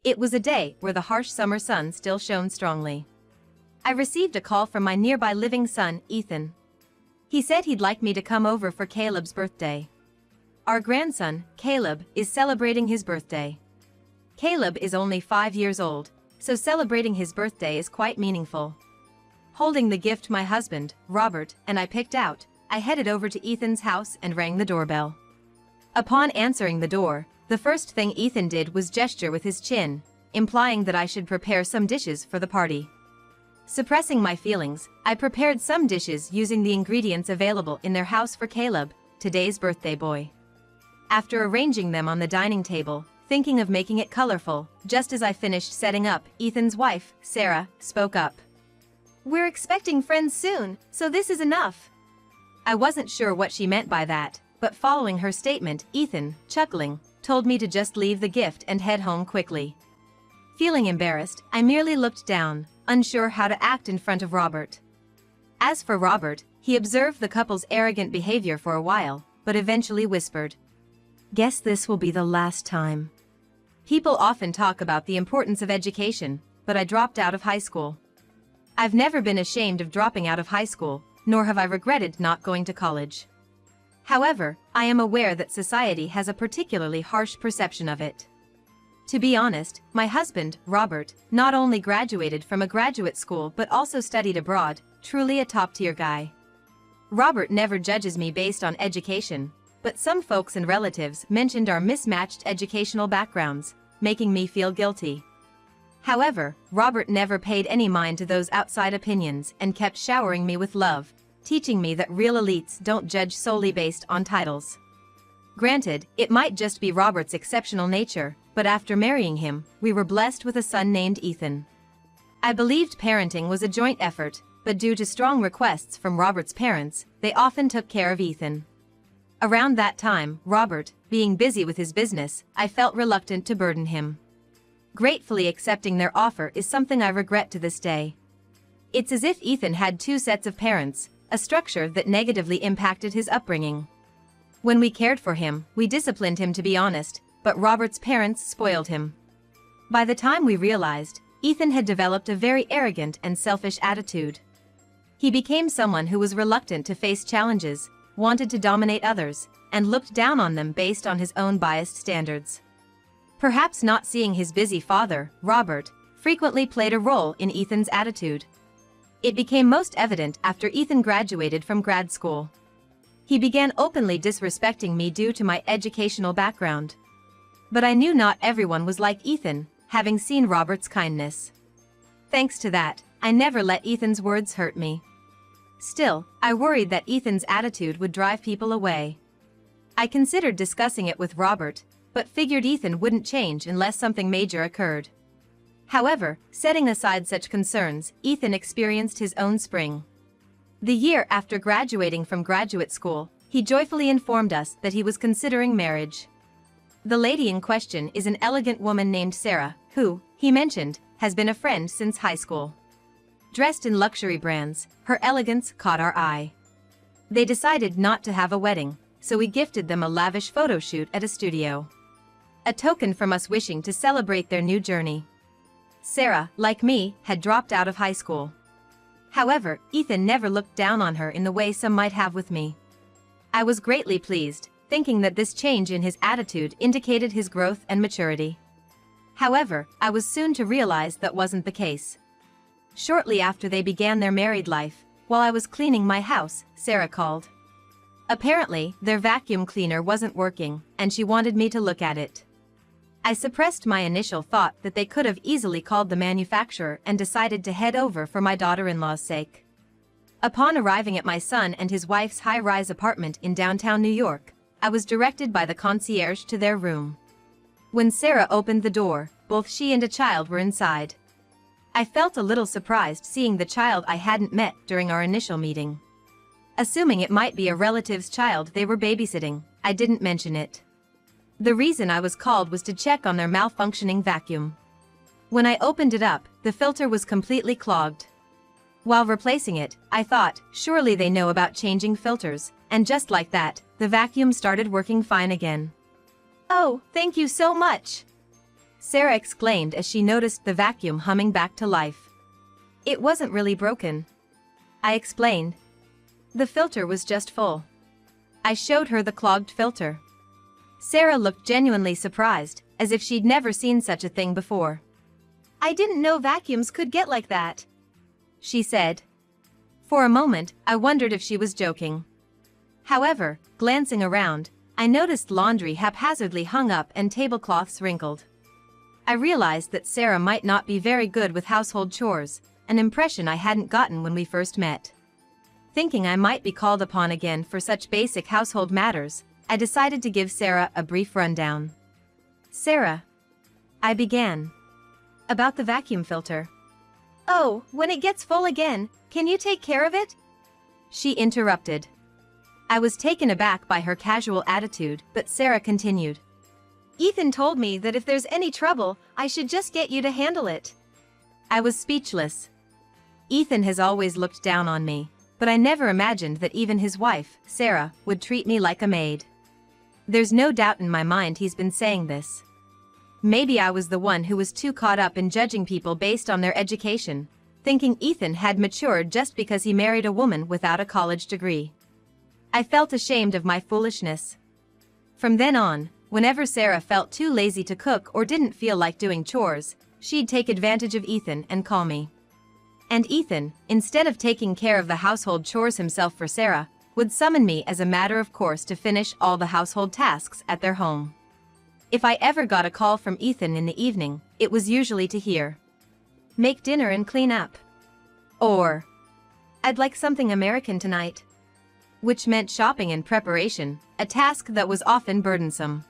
It was a day where the harsh summer sun still shone strongly. I received a call from my nearby living son, Ethan. He said he'd like me to come over for Caleb's birthday. Our grandson, Caleb, is celebrating his birthday. Caleb is only 5 years old, so celebrating his birthday is quite meaningful. Holding the gift my husband, Robert, and I picked out, I headed over to Ethan's house and rang the doorbell. Upon answering the door, the first thing Ethan did was gesture with his chin, implying that I should prepare some dishes for the party. Suppressing my feelings, I prepared some dishes using the ingredients available in their house for Caleb, today's birthday boy. After arranging them on the dining table, thinking of making it colorful, just as I finished setting up, Ethan's wife, Sarah, spoke up. "We're expecting friends soon, so this is enough." I wasn't sure what she meant by that, but following her statement, Ethan, chuckling, told me to just leave the gift and head home quickly. Feeling embarrassed, I merely looked down, unsure how to act in front of Robert. As for Robert, he observed the couple's arrogant behavior for a while, but eventually whispered, "Guess this will be the last time." People often talk about the importance of education, but I dropped out of high school. I've never been ashamed of dropping out of high school, nor have I regretted not going to college. However, I am aware that society has a particularly harsh perception of it. To be honest, my husband, Robert, not only graduated from a graduate school but also studied abroad, truly a top-tier guy. Robert never judges me based on education, but some folks and relatives mentioned our mismatched educational backgrounds, making me feel guilty. However, Robert never paid any mind to those outside opinions and kept showering me with love, teaching me that real elites don't judge solely based on titles. Granted, it might just be Robert's exceptional nature, but after marrying him, we were blessed with a son named Ethan. I believed parenting was a joint effort, but due to strong requests from Robert's parents, they often took care of Ethan. Around that time, Robert, being busy with his business, I felt reluctant to burden him. Gratefully accepting their offer is something I regret to this day. It's as if Ethan had two sets of parents, a structure that negatively impacted his upbringing. When we cared for him, we disciplined him to be honest, but Robert's parents spoiled him. By the time we realized, Ethan had developed a very arrogant and selfish attitude. He became someone who was reluctant to face challenges, wanted to dominate others, and looked down on them based on his own biased standards. Perhaps not seeing his busy father, Robert, frequently played a role in Ethan's attitude. It became most evident after Ethan graduated from grad school. He began openly disrespecting me due to my educational background. But I knew not everyone was like Ethan, having seen Robert's kindness. Thanks to that, I never let Ethan's words hurt me. Still, I worried that Ethan's attitude would drive people away. I considered discussing it with Robert, but figured Ethan wouldn't change unless something major occurred. However, setting aside such concerns, Ethan experienced his own spring. The year after graduating from graduate school, he joyfully informed us that he was considering marriage. The lady in question is an elegant woman named Sarah, who, he mentioned, has been a friend since high school. Dressed in luxury brands, her elegance caught our eye. They decided not to have a wedding, so we gifted them a lavish photo shoot at a studio. A token from us wishing to celebrate their new journey. Sarah, like me, had dropped out of high school. However, Ethan never looked down on her in the way some might have with me. I was greatly pleased, thinking that this change in his attitude indicated his growth and maturity. However, I was soon to realize that wasn't the case. Shortly after they began their married life, while I was cleaning my house, Sarah called. Apparently, their vacuum cleaner wasn't working, and she wanted me to look at it. I suppressed my initial thought that they could have easily called the manufacturer and decided to head over for my daughter-in-law's sake. Upon arriving at my son and his wife's high-rise apartment in downtown New York, I was directed by the concierge to their room. When Sarah opened the door, both she and a child were inside. I felt a little surprised seeing the child I hadn't met during our initial meeting. Assuming it might be a relative's child they were babysitting, I didn't mention it. The reason I was called was to check on their malfunctioning vacuum. When I opened it up, the filter was completely clogged. While replacing it, I thought, surely they know about changing filters, and just like that, the vacuum started working fine again. "Oh, thank you so much," Sarah exclaimed as she noticed the vacuum humming back to life. It wasn't really broken, I explained. The filter was just full. I showed her the clogged filter. Sarah looked genuinely surprised, as if she'd never seen such a thing before. I didn't know vacuums could get like that, she said. For a moment, I wondered if she was joking. However, glancing around, I noticed laundry haphazardly hung up and tablecloths wrinkled. I realized that Sarah might not be very good with household chores, an impression I hadn't gotten when we first met. Thinking I might be called upon again for such basic household matters, I decided to give Sarah a brief rundown. Sarah, I began. About the vacuum filter. Oh, when it gets full again, can you take care of it? She interrupted. I was taken aback by her casual attitude, but Sarah continued. Ethan told me that if there's any trouble, I should just get you to handle it. I was speechless. Ethan has always looked down on me, but I never imagined that even his wife, Sarah, would treat me like a maid. There's no doubt in my mind he's been saying this. Maybe I was the one who was too caught up in judging people based on their education, thinking Ethan had matured just because he married a woman without a college degree. I felt ashamed of my foolishness. From then on, whenever Sarah felt too lazy to cook or didn't feel like doing chores, she'd take advantage of Ethan and call me. And Ethan, instead of taking care of the household chores himself for Sarah, would summon me as a matter of course to finish all the household tasks at their home. If I ever got a call from Ethan in the evening, it was usually to hear, "Make dinner and clean up." Or, "I'd like something American tonight." Which meant shopping and preparation, a task that was often burdensome.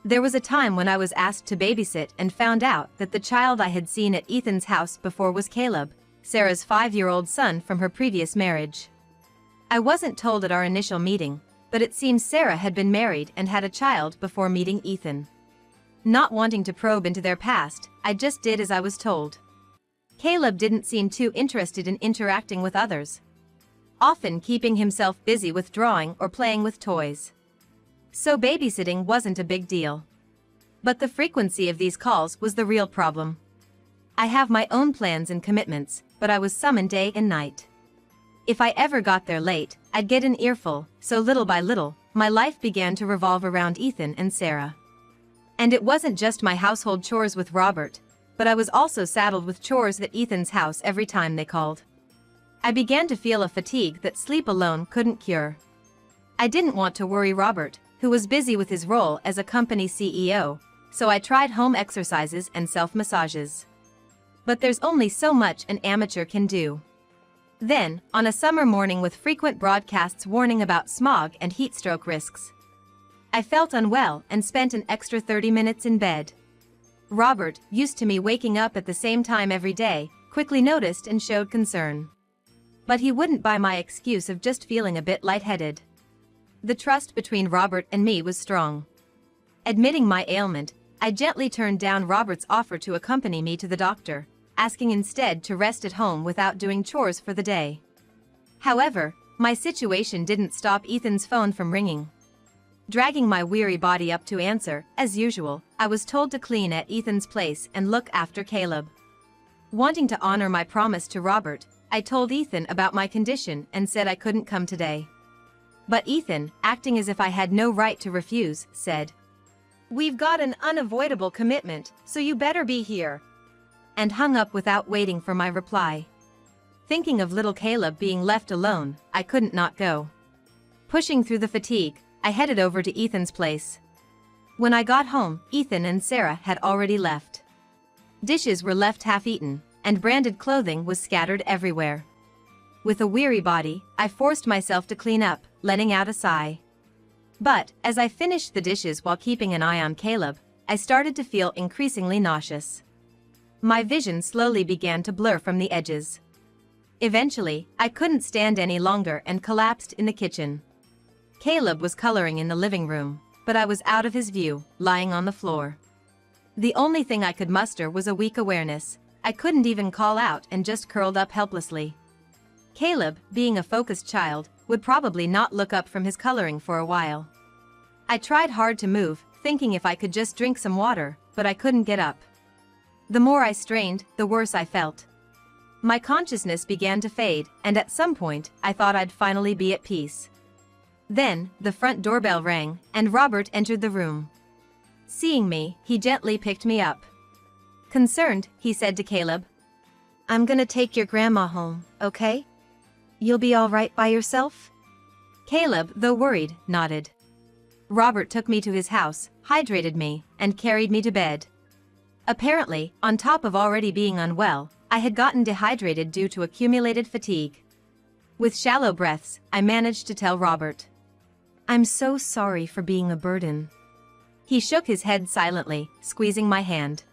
There was a time when I was asked to babysit and found out that the child I had seen at Ethan's house before was Caleb, Sarah's 5-year-old son from her previous marriage. I wasn't told at our initial meeting, but it seems Sarah had been married and had a child before meeting Ethan. Not wanting to probe into their past, I just did as I was told. Caleb didn't seem too interested in interacting with others, often keeping himself busy with drawing or playing with toys. So babysitting wasn't a big deal. But the frequency of these calls was the real problem. I have my own plans and commitments, but I was summoned day and night. If I ever got there late, I'd get an earful, so little by little, my life began to revolve around Ethan and Sarah. And it wasn't just my household chores with Robert, but I was also saddled with chores at Ethan's house every time they called. I began to feel a fatigue that sleep alone couldn't cure. I didn't want to worry Robert, who was busy with his role as a company CEO, so I tried home exercises and self-massages. But there's only so much an amateur can do. Then, on a summer morning with frequent broadcasts warning about smog and heat stroke risks, I felt unwell and spent an extra 30 minutes in bed. Robert, used to me waking up at the same time every day, quickly noticed and showed concern. But he wouldn't buy my excuse of just feeling a bit lightheaded. The trust between Robert and me was strong. Admitting my ailment, I gently turned down Robert's offer to accompany me to the doctor, asking instead to rest at home without doing chores for the day. However, my situation didn't stop Ethan's phone from ringing. Dragging my weary body up to answer, as usual, I was told to clean at Ethan's place and look after Caleb. Wanting to honor my promise to Robert, I told Ethan about my condition and said I couldn't come today. But Ethan, acting as if I had no right to refuse, said, "We've got an unavoidable commitment, so you better be here," and hung up without waiting for my reply. Thinking of little Caleb being left alone, I couldn't not go. Pushing through the fatigue, I headed over to Ethan's place. When I got home, Ethan and Sarah had already left. Dishes were left half-eaten, and branded clothing was scattered everywhere. With a weary body, I forced myself to clean up, letting out a sigh. But, as I finished the dishes while keeping an eye on Caleb, I started to feel increasingly nauseous. My vision slowly began to blur from the edges. Eventually, I couldn't stand any longer and collapsed in the kitchen. Caleb was coloring in the living room, but I was out of his view, lying on the floor. The only thing I could muster was a weak awareness. I couldn't even call out and just curled up helplessly. Caleb, being a focused child, would probably not look up from his coloring for a while. I tried hard to move, thinking if I could just drink some water, but I couldn't get up. The more I strained, the worse I felt. My consciousness began to fade, and at some point, I thought I'd finally be at peace. Then, the front doorbell rang, and Robert entered the room. Seeing me, he gently picked me up. Concerned, he said to Caleb, "I'm gonna take your grandma home, okay? You'll be all right by yourself?" Caleb, though worried, nodded. Robert took me to his house, hydrated me, and carried me to bed. Apparently, on top of already being unwell, I had gotten dehydrated due to accumulated fatigue. With shallow breaths, I managed to tell Robert, "I'm so sorry for being a burden." He shook his head silently, squeezing my hand.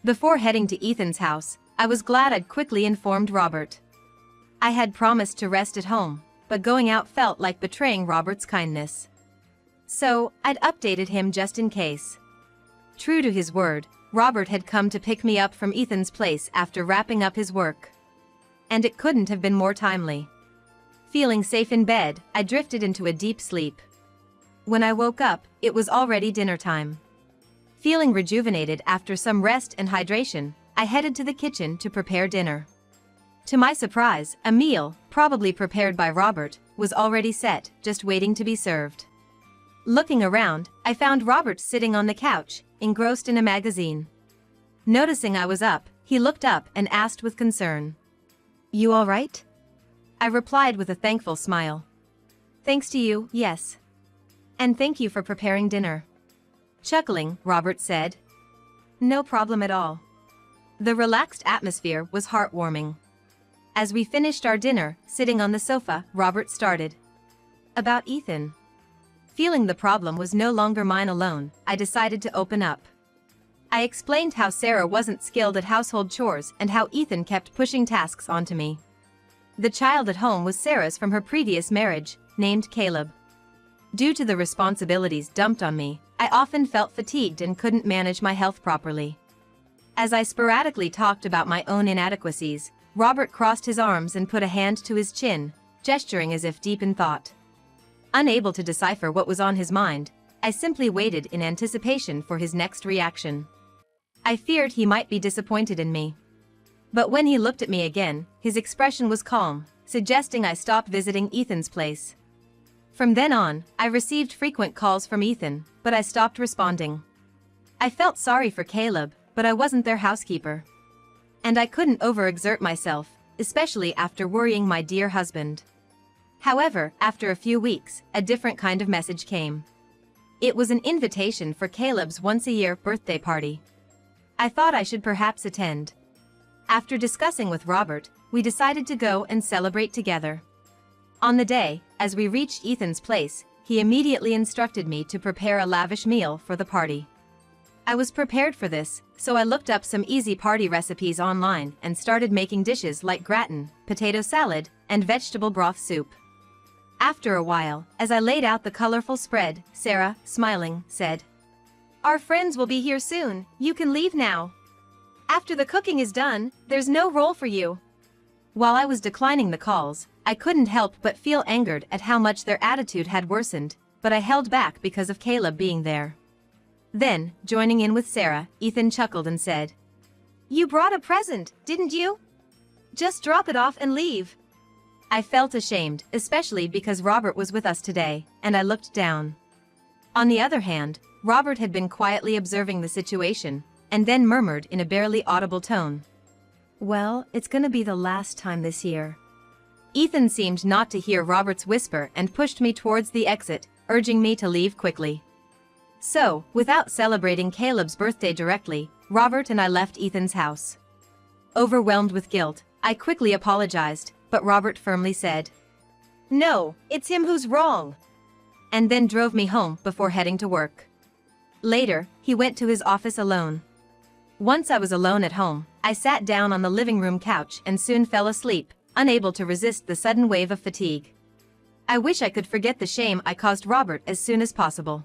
Before heading to Ethan's house, I was glad I'd quickly informed Robert. I had promised to rest at home, but going out felt like betraying Robert's kindness. So, I'd updated him just in case. True to his word, Robert had come to pick me up from Ethan's place after wrapping up his work. And it couldn't have been more timely. Feeling safe in bed, I drifted into a deep sleep. When I woke up, it was already dinner time. Feeling rejuvenated after some rest and hydration, I headed to the kitchen to prepare dinner. To my surprise, a meal, probably prepared by Robert, was already set, just waiting to be served. Looking around, I found Robert sitting on the couch, engrossed in a magazine. Noticing I was up, he looked up and asked with concern, "You all right?" I replied with a thankful smile. "Thanks to you, yes. And thank you for preparing dinner." Chuckling, Robert said, "No problem at all." The relaxed atmosphere was heartwarming. As we finished our dinner, sitting on the sofa, Robert started. "About Ethan." Feeling the problem was no longer mine alone, I decided to open up. I explained how Sarah wasn't skilled at household chores and how Ethan kept pushing tasks onto me. The child at home was Sarah's from her previous marriage, named Caleb. Due to the responsibilities dumped on me, I often felt fatigued and couldn't manage my health properly. As I sporadically talked about my own inadequacies, Robert crossed his arms and put a hand to his chin, gesturing as if deep in thought. Unable to decipher what was on his mind, I simply waited in anticipation for his next reaction. I feared he might be disappointed in me. But when he looked at me again, his expression was calm, suggesting I stop visiting Ethan's place. From then on, I received frequent calls from Ethan, but I stopped responding. I felt sorry for Caleb, but I wasn't their housekeeper. And I couldn't overexert myself, especially after worrying my dear husband. However, after a few weeks, a different kind of message came. It was an invitation for Caleb's once-a-year birthday party. I thought I should perhaps attend. After discussing with Robert, we decided to go and celebrate together. On the day, as we reached Ethan's place, he immediately instructed me to prepare a lavish meal for the party. I was prepared for this, so I looked up some easy party recipes online and started making dishes like gratin, potato salad, and vegetable broth soup. After a while, as I laid out the colorful spread, Sarah, smiling, said, "Our friends will be here soon, you can leave now. After the cooking is done, there's no role for you." While I was declining the calls, I couldn't help but feel angered at how much their attitude had worsened, but I held back because of Caleb being there. Then, joining in with Sarah, Ethan chuckled and said, "You brought a present, didn't you? Just drop it off and leave." I felt ashamed, especially because Robert was with us today, and I looked down. On the other hand, Robert had been quietly observing the situation, and then murmured in a barely audible tone, "Well, it's gonna be the last time this year." Ethan seemed not to hear Robert's whisper and pushed me towards the exit, urging me to leave quickly. So, without celebrating Caleb's birthday directly, Robert and I left Ethan's house. Overwhelmed with guilt, I quickly apologized, but Robert firmly said, "No, it's him who's wrong," and then drove me home before heading to work. Later, he went to his office alone. Once I was alone at home, I sat down on the living room couch and soon fell asleep, unable to resist the sudden wave of fatigue. I wish I could forget the shame I caused Robert as soon as possible.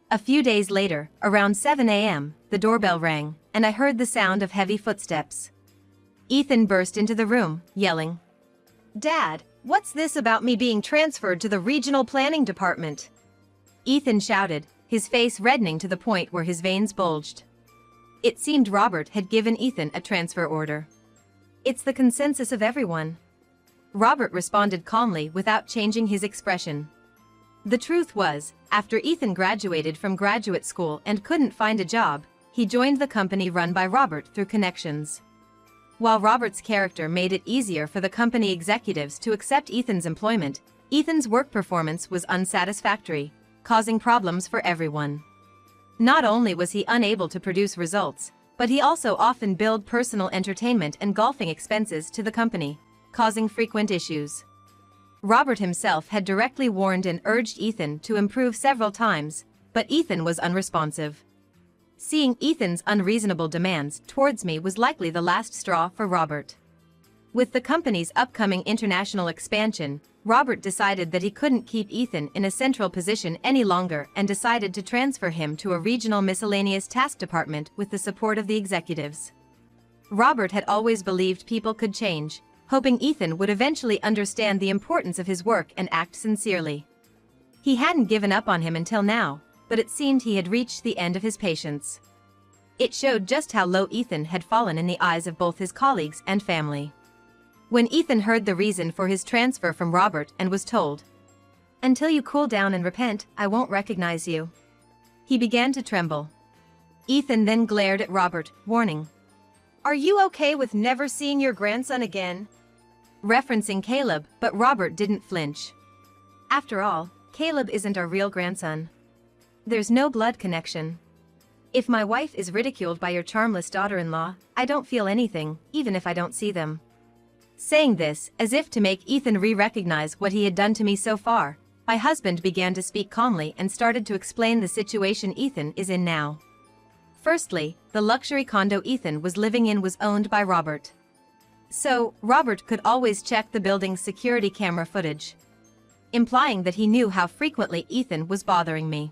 A few days later, around 7 a.m., the doorbell rang, and I heard the sound of heavy footsteps. Ethan burst into the room, yelling, "Dad, what's this about me being transferred to the regional planning department?" Ethan shouted, his face reddening to the point where his veins bulged. It seemed Robert had given Ethan a transfer order. "It's the consensus of everyone." Robert responded calmly without changing his expression. The truth was, after Ethan graduated from graduate school and couldn't find a job, he joined the company run by Robert through connections. While Robert's character made it easier for the company executives to accept Ethan's employment, Ethan's work performance was unsatisfactory, causing problems for everyone. Not only was he unable to produce results, but he also often billed personal entertainment and golfing expenses to the company, causing frequent issues. Robert himself had directly warned and urged Ethan to improve several times, but Ethan was unresponsive. Seeing Ethan's unreasonable demands towards me was likely the last straw for Robert. With the company's upcoming international expansion, Robert decided that he couldn't keep Ethan in a central position any longer and decided to transfer him to a regional miscellaneous task department with the support of the executives. Robert had always believed people could change, hoping Ethan would eventually understand the importance of his work and act sincerely. He hadn't given up on him until now, but it seemed he had reached the end of his patience. It showed just how low Ethan had fallen in the eyes of both his colleagues and family. When Ethan heard the reason for his transfer from Robert and was told, "Until you cool down and repent, I won't recognize you," he began to tremble. Ethan then glared at Robert, warning, "Are you okay with never seeing your grandson again?" Referencing Caleb, but Robert didn't flinch. "After all, Caleb isn't our real grandson. There's no blood connection. If my wife is ridiculed by your charmless daughter-in-law, I don't feel anything, even if I don't see them." Saying this, as if to make Ethan re-recognize what he had done to me so far, my husband began to speak calmly and started to explain the situation Ethan is in now. Firstly, the luxury condo Ethan was living in was owned by Robert. So, Robert could always check the building's security camera footage, implying that he knew how frequently Ethan was bothering me.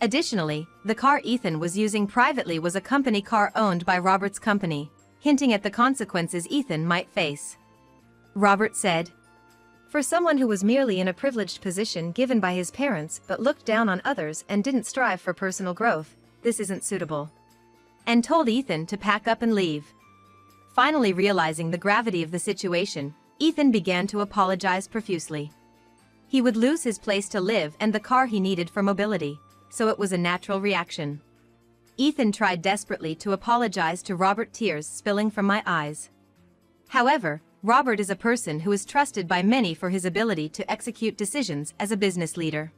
Additionally, the car Ethan was using privately was a company car owned by Robert's company, hinting at the consequences Ethan might face. Robert said, "For someone who was merely in a privileged position given by his parents but looked down on others and didn't strive for personal growth, this isn't suitable," and told Ethan to pack up and leave. Finally realizing the gravity of the situation, Ethan began to apologize profusely. He would lose his place to live and the car he needed for mobility, so it was a natural reaction. Ethan tried desperately to apologize to Robert, tears spilling from my eyes. However, Robert is a person who is trusted by many for his ability to execute decisions as a business leader.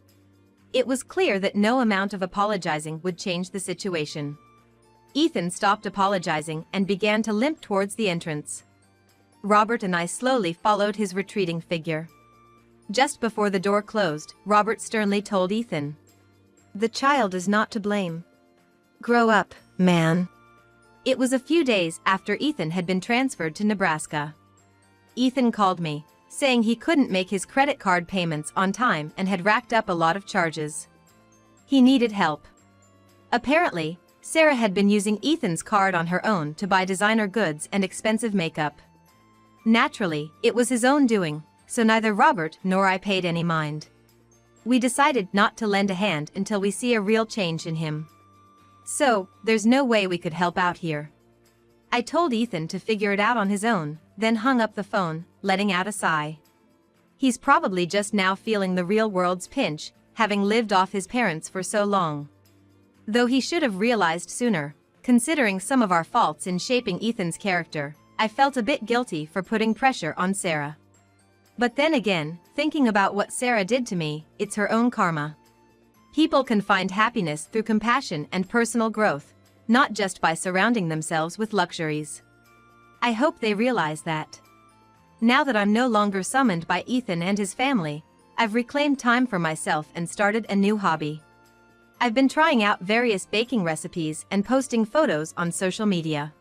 It was clear that no amount of apologizing would change the situation. Ethan stopped apologizing and began to limp towards the entrance. Robert and I slowly followed his retreating figure. Just before the door closed, Robert sternly told Ethan, "The child is not to blame. Grow up, man." It was a few days after Ethan had been transferred to Nebraska. Ethan called me, saying he couldn't make his credit card payments on time and had racked up a lot of charges. He needed help. Apparently, Sarah had been using Ethan's card on her own to buy designer goods and expensive makeup. Naturally, it was his own doing, so neither Robert nor I paid any mind. We decided not to lend a hand until we see a real change in him. So, there's no way we could help out here. I told Ethan to figure it out on his own, then hung up the phone, letting out a sigh. He's probably just now feeling the real world's pinch, having lived off his parents for so long. Though he should have realized sooner, considering some of our faults in shaping Ethan's character, I felt a bit guilty for putting pressure on Sarah. But then again, thinking about what Sarah did to me, it's her own karma. People can find happiness through compassion and personal growth, not just by surrounding themselves with luxuries. I hope they realize that. Now that I'm no longer summoned by Ethan and his family, I've reclaimed time for myself and started a new hobby. I've been trying out various baking recipes and posting photos on social media.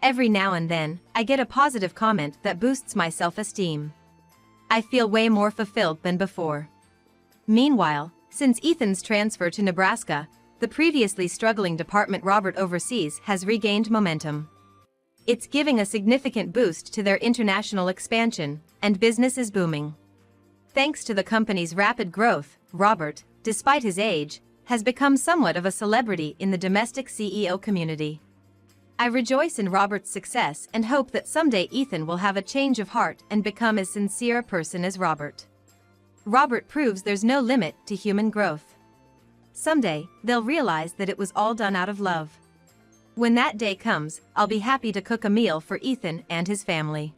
Every now and then, I get a positive comment that boosts my self-esteem. I feel way more fulfilled than before. Meanwhile, since Ethan's transfer to Nebraska, the previously struggling department Robert oversees has regained momentum. It's giving a significant boost to their international expansion, and business is booming. Thanks to the company's rapid growth, Robert, despite his age, has become somewhat of a celebrity in the domestic CEO community. I rejoice in Robert's success and hope that someday Ethan will have a change of heart and become as sincere a person as Robert. Robert proves there's no limit to human growth. Someday, they'll realize that it was all done out of love. When that day comes, I'll be happy to cook a meal for Ethan and his family.